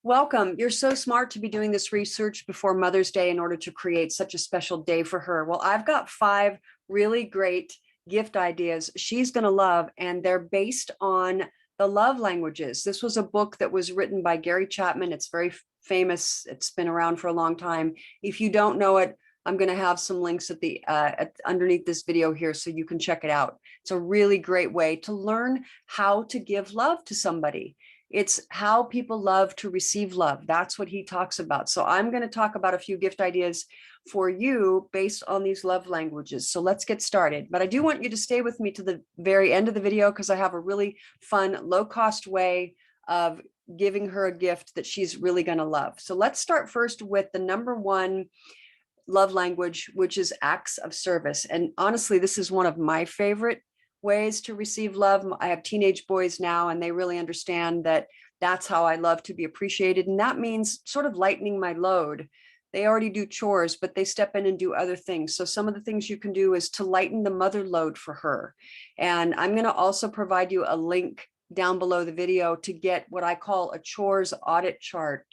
Welcome. You're so smart to be doing this research before Mother's Day in order to create such a special day for her. Well, I've got 5 really great gift ideas she's going to love, and they're based on the love languages. This was a book that was written by Gary Chapman. It's very famous. It's been around for a long time. If you don't know it, I'm going to have some links at the underneath this video here so you can check it out. It's a really great way to learn how to give love to somebody. It's how people love to receive love. That's what he talks about. So I'm going to talk about a few gift ideas for you based on these love languages. So let's get started. But I do want you to stay with me to the very end of the video because I have a really fun, low-cost way of giving her a gift that she's really going to love. So let's start first with the number 1 love language, which is acts of service. And honestly, this is one of my favorite ways to receive love. I have teenage boys now, and they really understand that that's how I love to be appreciated. And that means sort of lightening my load. They already do chores, but they step in and do other things. So some of the things you can do is to lighten the mother load for her. And I'm going to also provide you a link down below the video to get what I call a chores audit chart.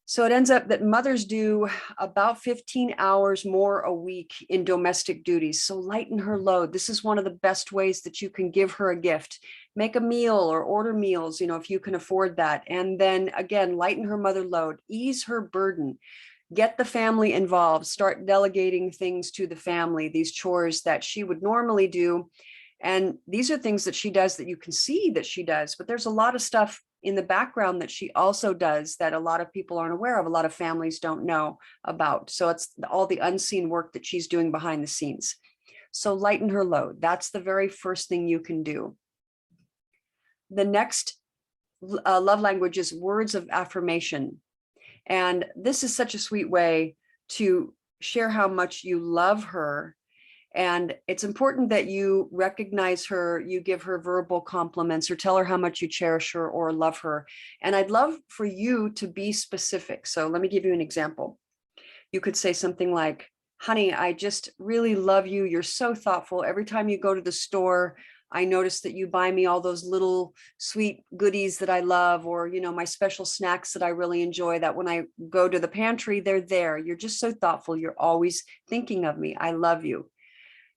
So it ends up that mothers do about 15 hours more a week in domestic duties. So lighten her load. This is one of the best ways that you can give her a gift. Make a meal or order meals, if you can afford that. And then again, lighten her mother load, ease her burden, get the family involved, start delegating things to the family, these chores that she would normally do. And these are things that she does that you can see that she does, but there's a lot of stuff in the background that she also does that a lot of people aren't aware of, a lot of families don't know about. So it's all the unseen work that she's doing behind the scenes. So lighten her load. That's the very first thing you can do. The next love language is words of affirmation. And this is such a sweet way to share how much you love her. And it's important that you recognize her, you give her verbal compliments or tell her how much you cherish her or love her. And I'd love for you to be specific. So let me give you an example. You could say something like, honey, I just really love you. You're so thoughtful. Every time you go to the store, I notice that you buy me all those little sweet goodies that I love, or, my special snacks that I really enjoy, that when I go to the pantry, they're there. You're just so thoughtful. You're always thinking of me. I love you.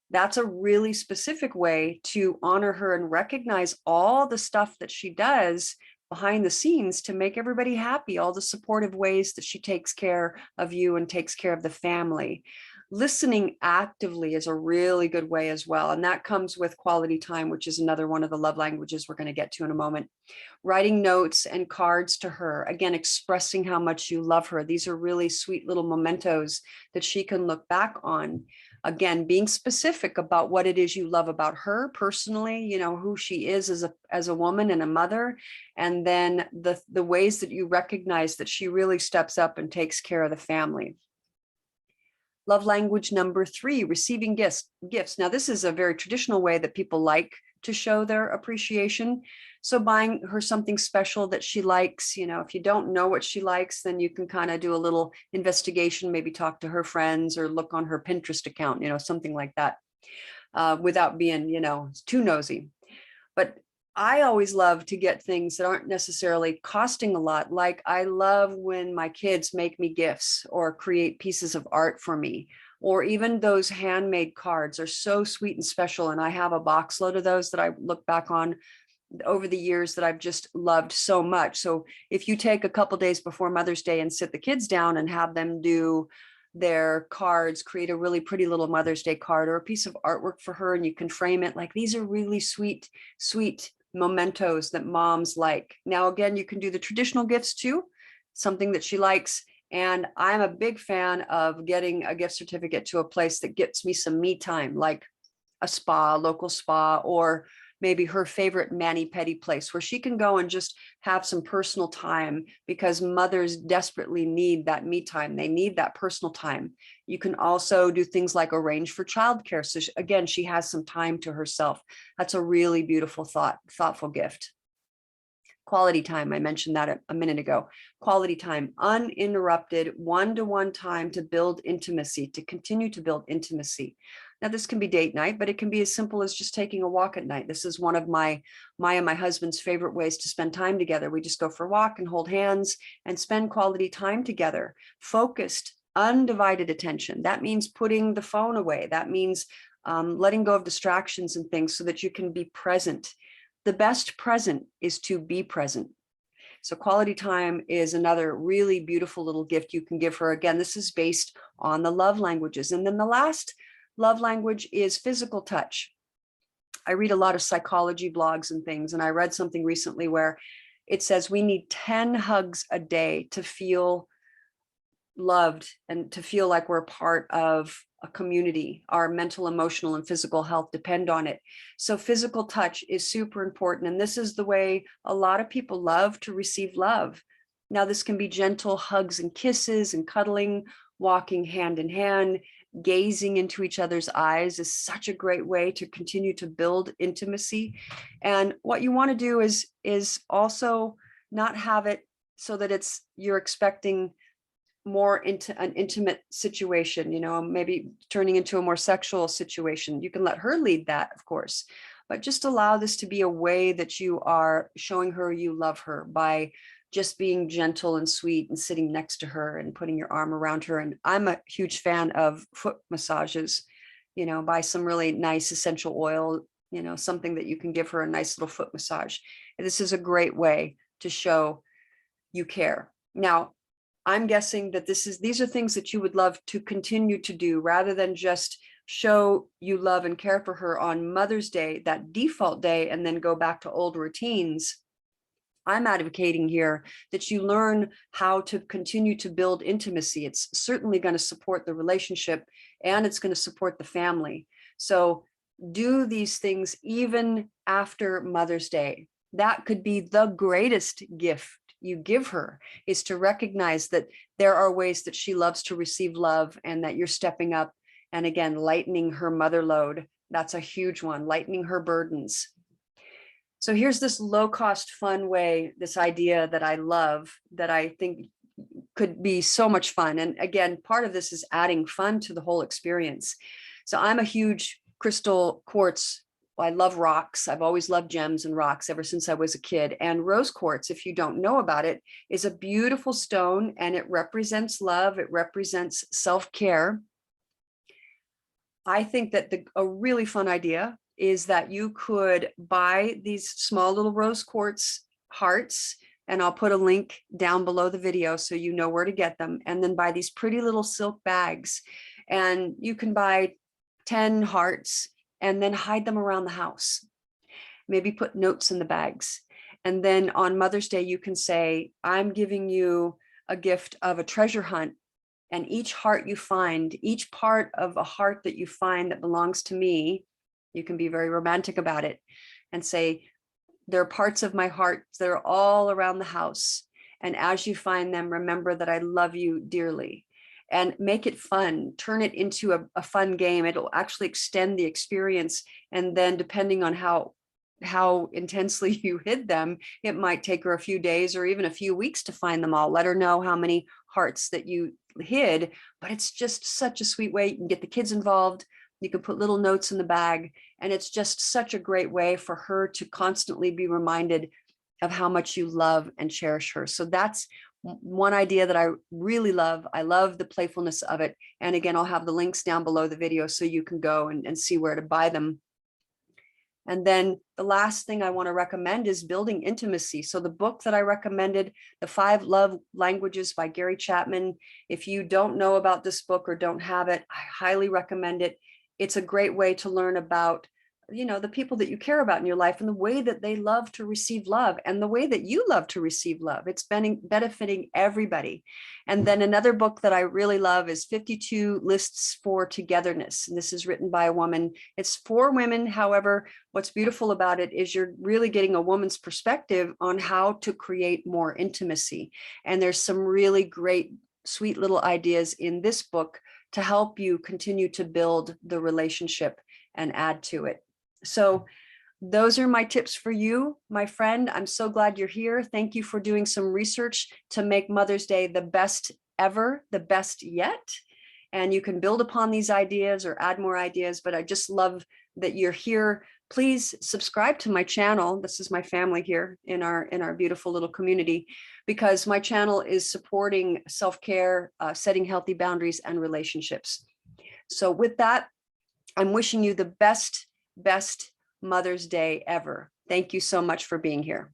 That's a really specific way to honor her and recognize all the stuff that she does behind the scenes to make everybody happy, all the supportive ways that she takes care of you and takes care of the family. Listening actively is a really good way as well. And that comes with quality time, which is another one of the love languages we're going to get to in a moment. Writing notes and cards to her, again, expressing how much you love her. These are really sweet little mementos that she can look back on. Again, being specific about what it is you love about her personally, who she is as a woman and a mother, and then the ways that you recognize that she really steps up and takes care of the family. Love language number 3, receiving gifts. Now, this is a very traditional way that people like to show their appreciation. So buying her something special that she likes, if you don't know what she likes, then you can kind of do a little investigation, maybe talk to her friends or look on her Pinterest account, something like that, without being, too nosy. But I always love to get things that aren't necessarily costing a lot. Like I love when my kids make me gifts or create pieces of art for me, or even those handmade cards are so sweet and special. And I have a box load of those that I look back on over the years that I've just loved so much. So if you take a couple days before Mother's Day and sit the kids down and have them do their cards, create a really pretty little Mother's Day card or a piece of artwork for her, and you can frame it, like these are really sweet mementos that moms like. Now, again, you can do the traditional gifts too, something that she likes. And I'm a big fan of getting a gift certificate to a place that gets me some me time, like a spa, local spa, or maybe her favorite mani-pedi place where she can go and just have some personal time, because mothers desperately need that me time. They need that personal time. You can also do things like arrange for childcare. So again, she has some time to herself. That's a really beautiful thoughtful gift. Quality time, I mentioned that a minute ago. Quality time, uninterrupted, one-to-one time to build intimacy, to continue to build intimacy. Now, this can be date night, but it can be as simple as just taking a walk at night. This is one of my and my husband's favorite ways to spend time together. We just go for a walk and hold hands and spend quality time together, focused, undivided attention. That means putting the phone away. That means letting go of distractions and things so that you can be present. The best present is to be present. So quality time is another really beautiful little gift you can give her. Again, this is based on the love languages. And then the last love language is physical touch. I read a lot of psychology blogs and things, and I read something recently where it says we need 10 hugs a day to feel loved and to feel like we're part of a community. Our mental, emotional, and physical health depend on it. So physical touch is super important. And this is the way a lot of people love to receive love. Now, this can be gentle hugs and kisses and cuddling, walking hand in hand, gazing into each other's eyes is such a great way to continue to build intimacy. And what you want to do is also not have it so that you're expecting more into an intimate situation, maybe turning into a more sexual situation. You can let her lead that, of course, but just allow this to be a way that you are showing her you love her by just being gentle and sweet and sitting next to her and putting your arm around her. And I'm a huge fan of foot massages, buy some really nice essential oil, something that you can give her a nice little foot massage. And this is a great way to show you care. Now, I'm guessing that these are things that you would love to continue to do rather than just show you love and care for her on Mother's Day, that default day, and then go back to old routines. I'm advocating here that you learn how to continue to build intimacy. It's certainly going to support the relationship and it's going to support the family. So do these things even after Mother's Day. That could be the greatest gift you give her, is to recognize that there are ways that she loves to receive love and that you're stepping up and again, lightening her mother load. That's a huge one, lightening her burdens. So here's this low-cost, fun way, this idea that I love, that I think could be so much fun. And again, part of this is adding fun to the whole experience. So I'm a huge crystal quartz. I love rocks. I've always loved gems and rocks ever since I was a kid. And rose quartz, if you don't know about it, is a beautiful stone and it represents love. It represents self-care. I think that a really fun idea is that you could buy these small little rose quartz hearts, and I'll put a link down below the video so you know where to get them, and then buy these pretty little silk bags. And you can buy 10 hearts and then hide them around the house. Maybe put notes in the bags. And then on Mother's Day, you can say, I'm giving you a gift of a treasure hunt. And each heart you find, each part of a heart that you find that belongs to me, you can be very romantic about it and say, there are parts of my heart that are all around the house. And as you find them, remember that I love you dearly. And make it fun, turn it into a fun game. It'll actually extend the experience. And then depending on how intensely you hid them, it might take her a few days or even a few weeks to find them all. Let her know how many hearts that you hid, but it's just such a sweet way. You can get the kids involved. You can put little notes in the bag. And it's just such a great way for her to constantly be reminded of how much you love and cherish her. So that's one idea that I really love. I love the playfulness of it. And again, I'll have the links down below the video so you can go and see where to buy them. And then the last thing I want to recommend is building intimacy. So the book that I recommended, The 5 Love Languages by Gary Chapman. If you don't know about this book or don't have it, I highly recommend it. It's a great way to learn about, the people that you care about in your life and the way that they love to receive love and the way that you love to receive love. It's benefiting everybody. And then another book that I really love is 52 Lists for Togetherness. And this is written by a woman. It's for women. However, what's beautiful about it is you're really getting a woman's perspective on how to create more intimacy. And there's some really great, sweet little ideas in this book to help you continue to build the relationship and add to it. So those are my tips for you, my friend. I'm so glad you're here. Thank you for doing some research to make Mother's Day the best ever, the best yet. and you can build upon these ideas or add more ideas. But I just love that you're here. Please subscribe to my channel. This is my family here in our beautiful little community, because my channel is supporting self-care, setting healthy boundaries and relationships. So with that, I'm wishing you the best Mother's Day ever. Thank you so much for being here.